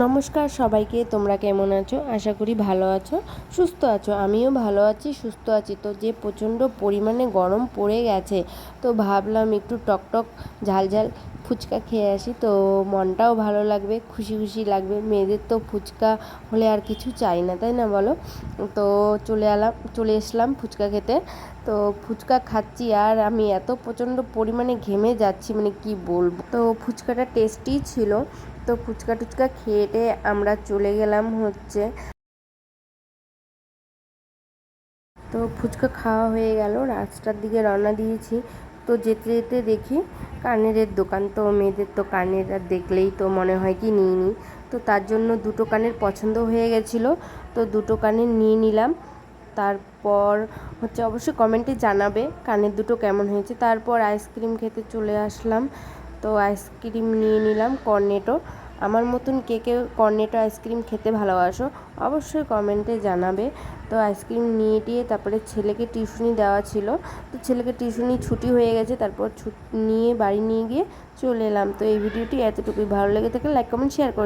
নমস্কার সবাইকে, তোমরা কেমন আছো? আশা করি ভালো আছো, সুস্থ আছো। আমিও ভালো আছি, সুস্থ আছি। তো যে প্রচণ্ড পরিমাণে গরম পড়ে গেছে, তো ভাবলাম একটু টকটক ঝাল ঝাল ফুচকা খেয়ে আসি, তো মনটাও ভালো লাগবে, খুশি খুশি লাগবে। মেয়েদের তো ফুচকা হলে আর কিছু চাই না, তাই না বলো? তো চলে এসলাম ফুচকা খেতে। তো ফুচকা খাচ্ছি আর আমি এত প্রচণ্ড পরিমাণে ঘেমে যাচ্ছি, মানে কি বলবো। তো ফুচকাটা টেস্টি ছিল। তো ফুচকা টুচকা খেয়ে আমরা চলে গেলাম তো ফুচকা খাওয়া হয়ে গেল, রাস্তার দিকে রওনা দিয়েছি। তো যেতে যেতে দেখি কানেরের দোকান। তো মেয়েদের তো কানের আর দেখলেই তো মনে হয় কি নিই নিই। তো তার জন্য দুটো কানের পছন্দ হয়ে গেছিলো, তো দুটো কানের নিয়ে নিলাম। তারপর অবশ্যই কমেন্টে জানাবে কানের দুটো কেমন হয়েছে। তারপর আইসক্রিম খেতে চলে আসলাম। তো আইসক্রিম নিয়ে নিলাম কর্নেটো। আমার মতন কে কে কর্নেটো আইসক্রিম খেতে ভালোবাসো অবশ্যই কমেন্টে জানাবে। তো আইসক্রিম নিয়ে তারপরে ছেলেকে টিউশনি দেওয়া ছিল, তো ছেলেকে টিউশনি ছুটি হয়ে গেছে। তারপর বাড়ি নিয়ে গিয়ে চলে এলাম। তো এই ভিডিওটি এতটুকুই। ভালো লেগে থাকলে লাইক কমেন্ট শেয়ার করো।